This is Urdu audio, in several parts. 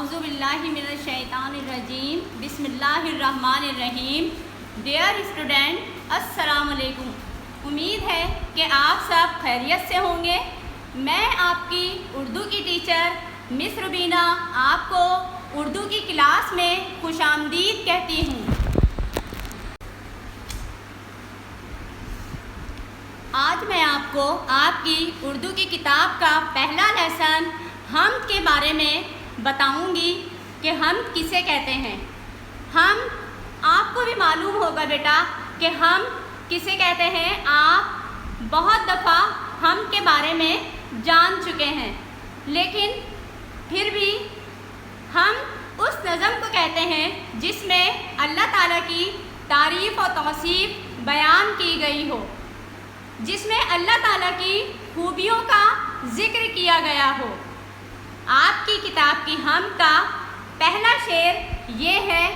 اعوذ باللہ من الشیطان الرجیم بسم اللہ الرحمن الرحیم. ڈیئر اسٹوڈنٹ، السلام علیکم. امید ہے کہ آپ سب خیریت سے ہوں گے. میں آپ کی اردو کی ٹیچر مس ربینہ آپ کو اردو کی کلاس میں خوش آمدید کہتی ہوں. آج میں آپ کو آپ کی اردو کی کتاب کا پہلا لیسن حمد کے بارے میں بتاؤں گی کہ حمد کسے کہتے ہیں. آپ کو بھی معلوم ہوگا بیٹا کہ حمد کسے کہتے ہیں. آپ بہت دفعہ حمد کے بارے میں جان چکے ہیں، لیکن پھر بھی ہم اس نظم کو کہتے ہیں جس میں اللہ تعالیٰ کی تعریف و توصیف بیان کی گئی ہو، جس میں اللہ تعالیٰ کی خوبیوں کا ذکر کیا گیا ہو. آپ کی کتاب کی حمد کا پہلا شعر یہ ہے: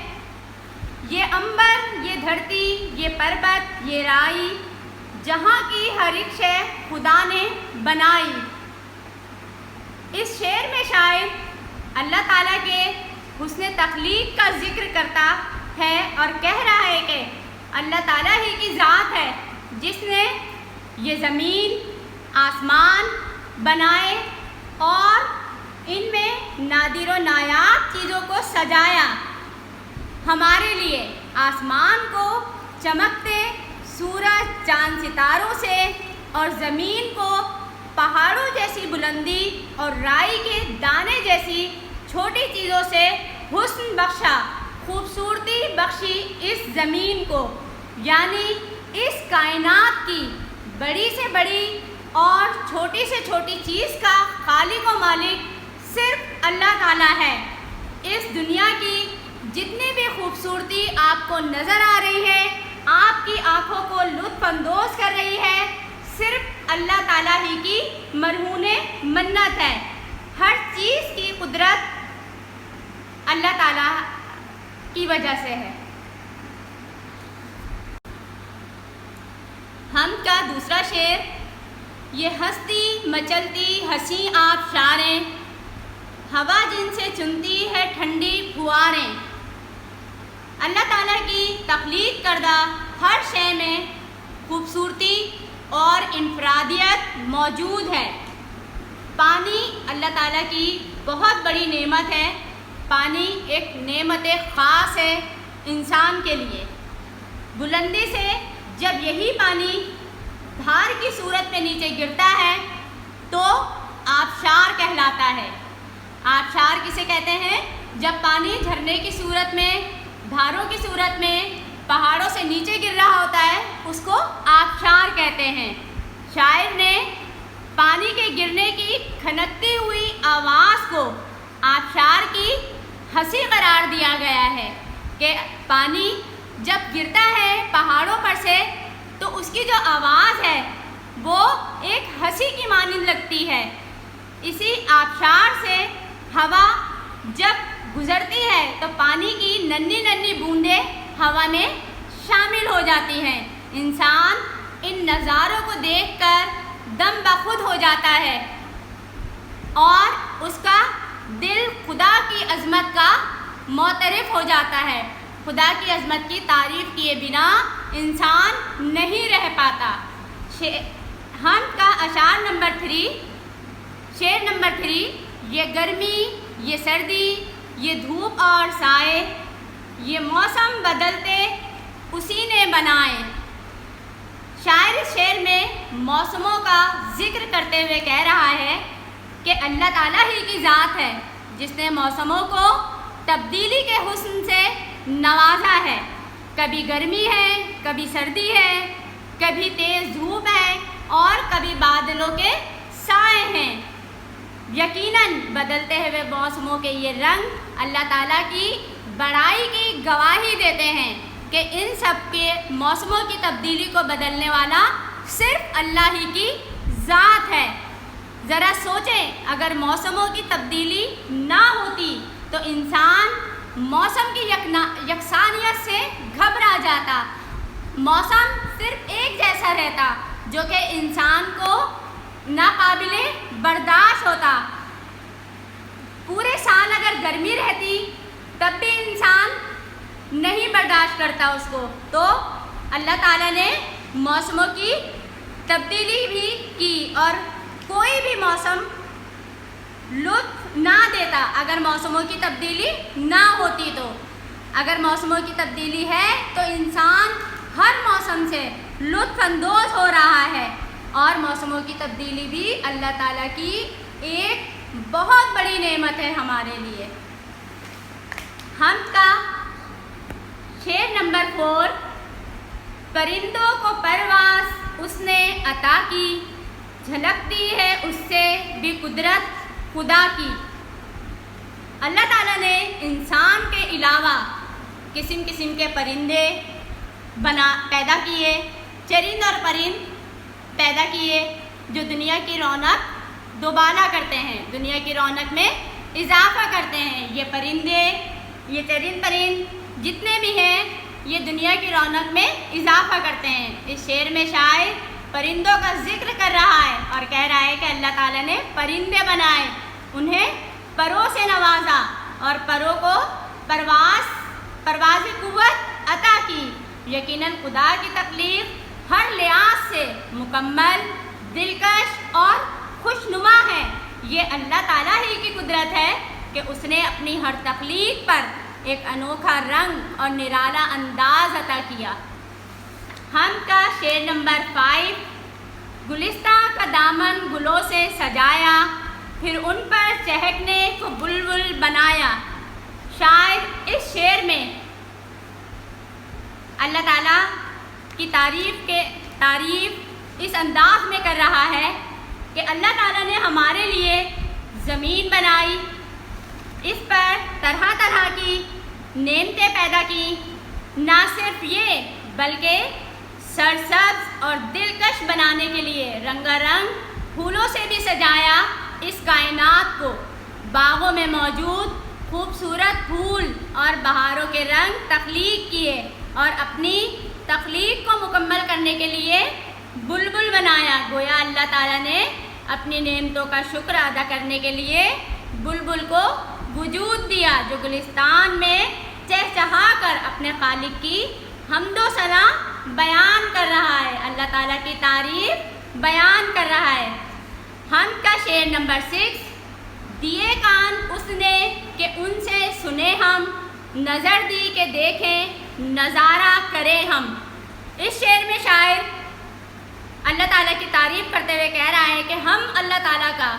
یہ عنبر، یہ دھرتی، یہ پربت، یہ رائی، جہاں کی ہر ایک شے خدا نے بنائی. اس شعر میں شاعر اللہ تعالیٰ کے حسن تخلیق کا ذکر کرتا ہے اور کہہ رہا ہے کہ اللہ تعالیٰ ہی کی ذات ہے جس نے یہ زمین آسمان بنائے اور ان میں نادر و نایاب چیزوں کو سجایا. ہمارے لیے آسمان کو چمکتے سورج چاند ستاروں سے اور زمین کو پہاڑوں جیسی بلندی اور رائی کے دانے جیسی چھوٹی چیزوں سے حسن بخشا، خوبصورتی بخشی. اس زمین کو یعنی اس کائنات کی بڑی سے بڑی اور چھوٹی سے چھوٹی چیز کا خالق و مالک صرف اللہ تعالیٰ ہے. اس دنیا کی جتنی بھی خوبصورتی آپ کو نظر آ رہی ہے، آپ کی آنکھوں کو لطف اندوز کر رہی ہے، صرف اللہ تعالیٰ ہی کی مرہون منت ہے. ہر چیز کی قدرت اللہ تعالیٰ کی وجہ سے ہے. حمد کا دوسرا شعر: یہ ہستی مچلتی ہنسی آبشاریں، ہوا جن سے چنتی ہے ٹھنڈی پھواریں. اللہ تعالیٰ کی تخلیق کردہ ہر شے میں خوبصورتی اور انفرادیت موجود ہے. پانی اللہ تعالیٰ کی بہت بڑی نعمت ہے. پانی ایک نعمت خاص ہے انسان کے لیے. بلندی سے جب یہی پانی دھار کی صورت میں نیچے گرتا ہے تو آبشار کہلاتا ہے. آبشار کسے کہتے ہیں؟ جب پانی جھرنے کی صورت میں، دھاروں کی صورت میں پہاڑوں سے نیچے گر رہا ہوتا ہے، اس کو آبشار کہتے ہیں. شاعر نے پانی کے گرنے کی کھنکتی ہوئی آواز کو آبشار کی ہنسی قرار دیا گیا ہے کہ پانی جب گرتا ہے پہاڑوں پر سے تو اس کی جو آواز ہے وہ ایک ہنسی کی مانند لگتی ہے. اسی آبشار سے ہوا جب گزرتی ہے تو پانی کی ننھی ننھی بوندیں ہوا میں شامل ہو جاتی ہیں. انسان ان نظاروں کو دیکھ کر دم بخود ہو جاتا ہے اور اس کا دل خدا کی عظمت کا معترف ہو جاتا ہے. خدا کی عظمت کی تعریف کیے بنا انسان نہیں رہ پاتا. حمد کا اشعار نمبر 3، شعر نمبر 3: یہ گرمی، یہ سردی، یہ دھوپ اور سائے، یہ موسم بدلتے اسی نے بنائے. شاعر اس شعر میں موسموں کا ذکر کرتے ہوئے کہہ رہا ہے کہ اللہ تعالیٰ ہی کی ذات ہے جس نے موسموں کو تبدیلی کے حسن سے نوازا ہے. کبھی گرمی ہے، کبھی سردی ہے، کبھی تیز دھوپ ہے اور کبھی بادلوں کے سائے ہیں. یقیناً بدلتے ہوئے موسموں کے یہ رنگ اللہ تعالیٰ کی بڑائی کی گواہی دیتے ہیں کہ ان سب کے موسموں کی تبدیلی کو بدلنے والا صرف اللہ ہی کی ذات ہے. ذرا سوچیں، اگر موسموں کی تبدیلی نہ ہوتی تو انسان موسم کی یکسانیت سے گھبرا جاتا. موسم صرف ایک جیسا رہتا جو کہ انسان کو ناقابل برداشت ہوتا. پورے سال اگر گرمی رہتی تب بھی انسان نہیں برداشت کرتا اس کو، تو اللہ تعالیٰ نے موسموں کی تبدیلی بھی کی اور کوئی بھی موسم لطف نہ دیتا اگر موسموں کی تبدیلی نہ ہوتی تو۔ اگر موسموں کی تبدیلی ہے تو انسان ہر موسم سے لطف اندوز ہو رہا ہے، اور موسموں کی تبدیلی بھی اللہ تعالیٰ کی ایک بہت بڑی نعمت ہے ہمارے لیے۔ حمد کا شعر نمبر 4، پرندوں کو پرواز اس نے عطا کی، جھلکتی ہے اس سے بھی قدرت خدا کی۔ اللہ تعالیٰ نے انسان کے علاوہ قسم قسم کے پرندے پیدا کیے، چرند اور پرند پیدا کیے جو دنیا کی رونق دوبالا کرتے ہیں، دنیا کی رونق میں اضافہ کرتے ہیں۔ یہ پرندے، یہ چرند پرند جتنے بھی ہیں یہ دنیا کی رونق میں اضافہ کرتے ہیں۔ اس شعر میں شاعر پرندوں کا ذکر کر رہا ہے اور کہہ رہا ہے کہ اللہ تعالیٰ نے پرندے بنائے، انہیں پروں سے نوازا اور پروں کو پروازی قوت عطا کی۔ یقیناً خدا کی تخلیق ہر لحاظ سے مکمل، دلکش اور خوشنما ہے۔ یہ اللہ تعالیٰ ہی کی قدرت ہے کہ اس نے اپنی ہر تخلیق پر ایک انوکھا رنگ اور نرالا انداز عطا کیا۔ حمد کا شعر نمبر 5، گلستان کا دامن گلوں سے سجایا، پھر ان پر چہکنے کو بلبل بنایا۔ شاعر اس شعر میں اللہ تعالیٰ کی تعریف اس انداز میں کر رہا ہے کہ اللہ تعالیٰ نے ہمارے لیے زمین بنائی، اس پر طرح طرح کی نعمتیں پیدا کی، نہ صرف یہ بلکہ سرسبز اور دلکش بنانے کے لیے رنگا رنگ پھولوں سے بھی سجایا اس کائنات کو۔ باغوں میں موجود خوبصورت پھول اور بہاروں کے رنگ تخلیق کیے اور اپنی تخلیق کو مکمل کرنے کے لیے بلبل بنایا۔ گویا اللہ تعالیٰ نے اپنی نعمتوں کا شکر ادا کرنے کے لیے بلبل کو وجود دیا، جو گلستان میں چہچہا کر اپنے خالق کی حمد و ثنا بیان کر رہا ہے، اللہ تعالیٰ کی تعریف بیان کر رہا ہے۔ حمد کا شعر نمبر 6، دیے کان اس نے کہ ان سے سنے ہم، نظر دی کہ دیکھیں نظارہ کریں ہم۔ اس شعر میں شاعر اللہ تعالیٰ کی تعریف کرتے ہوئے کہہ رہا ہے کہ ہم اللہ تعالیٰ کا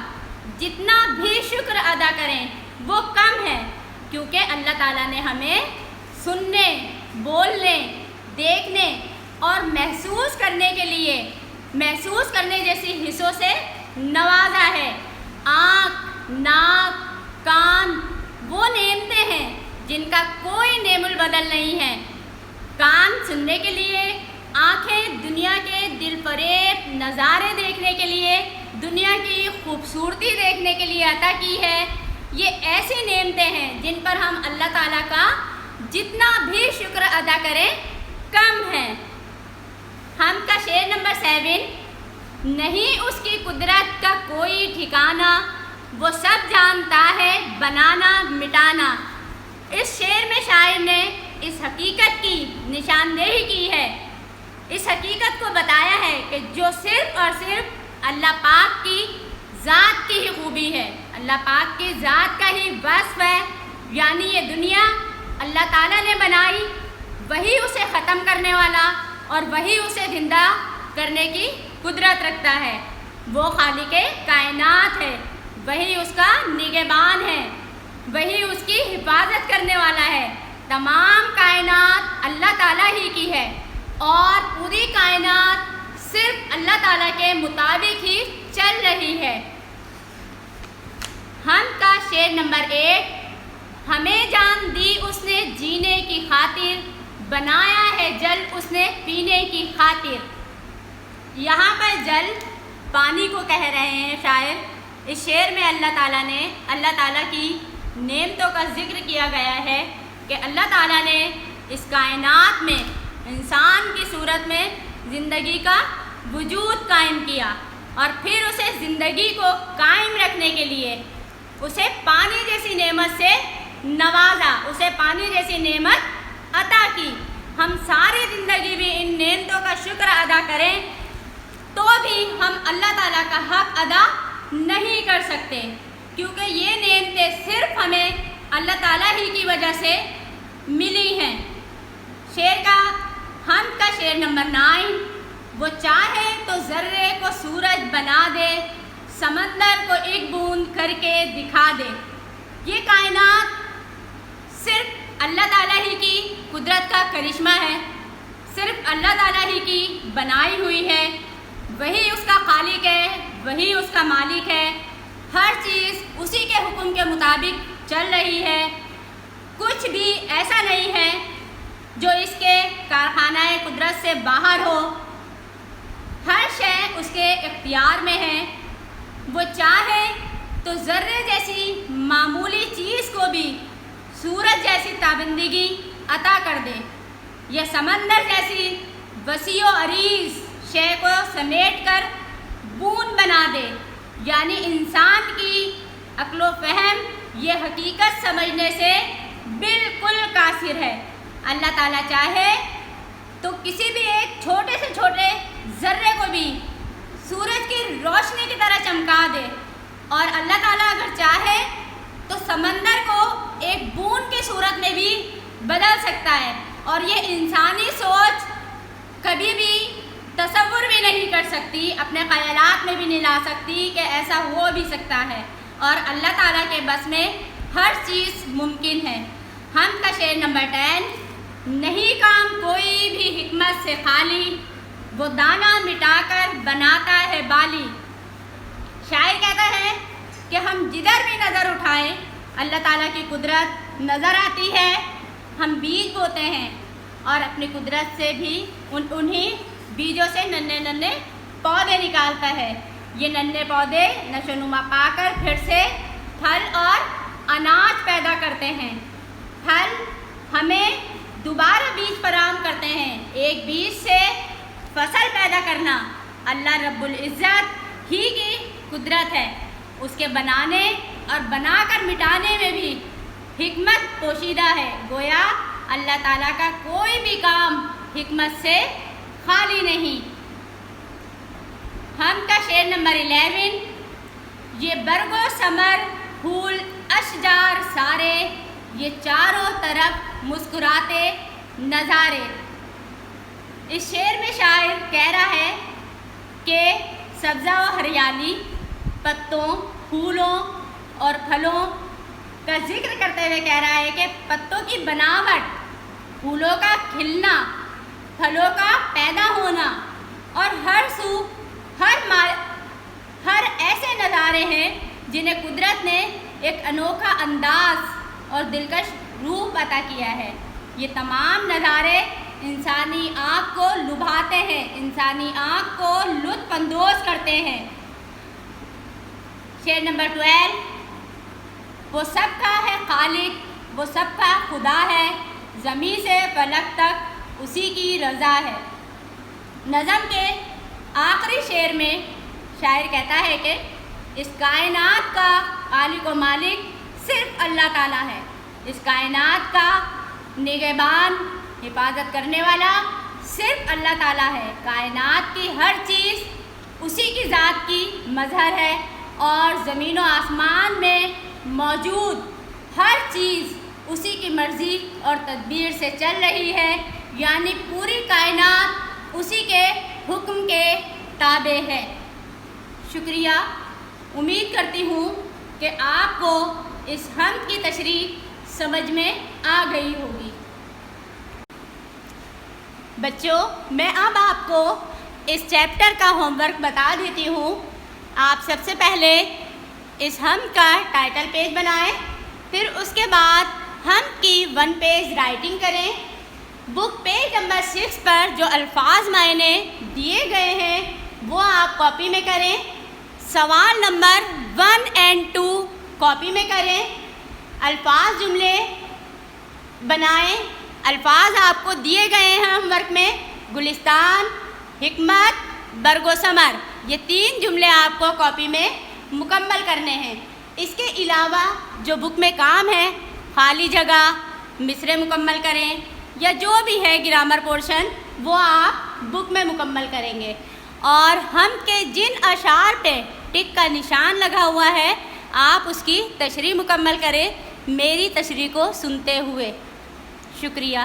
جتنا بھی شکر ادا کریں وہ کم ہے، کیونکہ اللہ تعالیٰ نے ہمیں سننے، بولنے، دیکھنے اور محسوس کرنے جیسی حصوں سے نوازا ہے۔ آنکھ، ناک، کان وہ نعمتیں ہیں جن کا کوئی نعم البدل نہیں ہے۔ کان سننے کے لیے، آنکھیں دنیا کے دل فریب نظارے دیکھنے کے لیے، دنیا کی خوبصورتی دیکھنے کے لیے عطا کی ہے۔ یہ ایسی نعمتیں ہیں جن پر ہم اللہ تعالیٰ کا جتنا بھی شکر ادا کریں کم ہے۔ حمد کا شعر نمبر 7، نہیں اس کی قدرت کا کوئی ٹھکانہ، وہ سب جانتا ہے بنانا مٹانا۔ اس شعر میں شاعر نے اس حقیقت کی نشاندہی کی ہے، اس حقیقت کو بتایا ہے کہ جو صرف اور صرف اللہ پاک کی ذات کی ہی خوبی ہے، اللہ پاک کی ذات کا ہی وصف ہے، یعنی یہ دنیا اللہ تعالیٰ نے بنائی، وہی اسے ختم کرنے والا اور وہی اسے زندہ کرنے کی قدرت رکھتا ہے۔ وہ خالق کائنات ہے، وہی اس کا نگہبان ہے، وہی اس کی حفاظت کرنے والا ہے۔ تمام کائنات اللہ تعالیٰ ہی کی ہے اور پوری کائنات صرف اللہ تعالیٰ کے مطابق ہی چل رہی ہے۔ حمد کا شعر نمبر 8، ہمیں جان دی اس نے جینے کی خاطر، بنایا ہے جل اس نے پینے کی خاطر۔ یہاں پر جل پانی کو کہہ رہے ہیں شاعر۔ اس شعر میں اللہ تعالیٰ کی نعمتوں کا ذکر کیا گیا ہے کہ اللہ تعالیٰ نے اس کائنات میں انسان کی صورت میں زندگی کا وجود قائم کیا اور پھر اسے زندگی کو قائم رکھنے کے لیے اسے پانی جیسی نعمت سے نوازا، اسے پانی جیسی نعمت عطا کی۔ ہم ساری زندگی بھی ان نعمتوں کا شکر ادا کریں تو بھی ہم اللہ تعالیٰ کا حق ادا نہیں کر سکتے، کیونکہ یہ نعمتیں صرف ہمیں اللہ تعالیٰ ہی کی وجہ سے ملی ہیں۔ شعر کا حمد کا شعر نمبر 9۔ وہ چاہے تو ذرے کو سورج بنا دے، سمندر کو ایک بوند کر کے دکھا دے۔ یہ کائنات صرف اللہ تعالیٰ ہی کی قدرت کا کرشمہ ہے، صرف اللہ تعالیٰ ہی کی بنائی ہوئی ہے، وہی اس کا خالق ہے، وہی اس کا مالک ہے۔ ہر چیز اسی کے حکم کے مطابق چل رہی ہے، کچھ بھی ایسا نہیں ہے جو اس کے کارخانہ قدرت سے باہر ہو، ہر شے اس کے اختیار میں ہے۔ وہ چاہے تو ذرے جیسی معمولی چیز کو بھی سورج جیسی تابندگی عطا کر دے، یا سمندر جیسی وسیع و عریض شے کو سمیٹ کر بوند بنا دے۔ یعنی انسان کی عقل و فہم یہ حقیقت سمجھنے سے بالکل قاصر ہے۔ اللہ تعالیٰ چاہے تو کسی بھی ایک چھوٹے سے چھوٹے ذرے کو بھی سورج کی روشنی کی طرح چمکا دے، اور اللہ تعالیٰ اگر چاہے تو سمندر کو ایک بوند کی صورت میں بھی بدل سکتا ہے، اور یہ انسانی سوچ کبھی بھی تصور بھی نہیں کر سکتی، اپنے خیالات میں بھی نہیں لا سکتی کہ ایسا ہو بھی سکتا ہے، اور اللہ تعالیٰ کے بس میں ہر چیز ممکن ہے۔ حمد کا شعر نمبر 10۔ نہیں کام کوئی بھی حکمت سے خالی، وہ دانہ مٹا کر بناتا ہے بالی۔ شاعر کہتا ہے کہ ہم جدھر بھی نظر اٹھائیں اللہ تعالیٰ کی قدرت نظر آتی ہے۔ ہم بیج بوتے ہیں اور اپنی قدرت سے بھی انہی بیجوں سے ننھے ننھے پودے نکالتا ہے۔ یہ ننھے پودے نشو و نما پا کر پھر سے پھل اور اناج پیدا کرتے ہیں۔ پھل ہمیں دوبارہ بیج فراہم کرتے ہیں۔ ایک بیج سے فصل پیدا کرنا اللہ رب العزت ہی کی قدرت ہے، اس کے بنانے اور بنا کر مٹانے میں بھی حکمت پوشیدہ ہے۔ گویا اللہ تعالیٰ کا کوئی بھی کام حکمت سے خالی نہیں۔ حمد کا شعر نمبر 11۔ یہ برگ و ثمر پھول اشجار سارے، یہ چاروں طرف مسکراتے نظارے۔ اس شعر میں شاعر کہہ رہا ہے کہ سبزہ و ہریالی، پتوں، پھولوں اور پھلوں کا ذکر کرتے ہوئے کہہ رہا ہے کہ پتوں کی بناوٹ، پھولوں کا کھلنا، پھلوں کا پیدا ہونا، اور ہر سو ہر ایسے نظارے ہیں جنہیں قدرت نے ایک انوکھا انداز اور دلکش روپ عطا کیا ہے۔ یہ تمام نظارے انسانی آنکھ کو لبھاتے ہیں، انسانی آنکھ کو لطف اندوز کرتے ہیں۔ شعر نمبر 12۔ وہ سب کا ہے خالق، وہ سب کا خدا ہے، زمین سے فلک تک اسی کی رضا ہے۔ نظم کے آخری شعر میں شاعر کہتا ہے کہ اس کائنات کا خالق و مالک صرف اللہ تعالیٰ ہے، اس کائنات کا نگہبان، حفاظت کرنے والا صرف اللہ تعالیٰ ہے۔ کائنات کی ہر چیز اسی کی ذات کی مظہر ہے، اور زمین و آسمان میں موجود ہر چیز اسی کی مرضی اور تدبیر سے چل رہی ہے، یعنی پوری کائنات اسی کے حکم کے تابع ہے۔ شکریہ۔ امید کرتی ہوں کہ آپ کو اس حمد کی تشریح سمجھ میں آ گئی ہوگی۔ بچوں، میں اب آپ کو اس چیپٹر کا ہوم ورک بتا دیتی ہوں۔ آپ سب سے پہلے اس حمد کا ٹائٹل پیج بنائیں، پھر اس کے بعد حمد کی 1 پیج رائٹنگ کریں۔ بک پیج نمبر 6 پر جو الفاظ معنی دیے گئے ہیں وہ آپ کاپی میں کریں۔ سوال نمبر 1 اور 2 کاپی میں کریں۔ الفاظ جملے بنائیں۔ الفاظ آپ کو دیے گئے ہیں ہوم ورک میں، گلستان، حکمت، برگ و ثمر۔ یہ 3 جملے آپ کو کاپی میں مکمل کرنے ہیں۔ اس کے علاوہ جو بک میں کام ہے، خالی جگہ، مصرعے مکمل کریں یا جو بھی ہے گرامر پورشن، وہ آپ بک میں مکمل کریں گے. اور ہم کے جن اشعار پہ ٹک کا نشان لگا ہوا ہے آپ اس کی تشریح مکمل کریں میری تشریح کو سنتے ہوئے. شکریہ.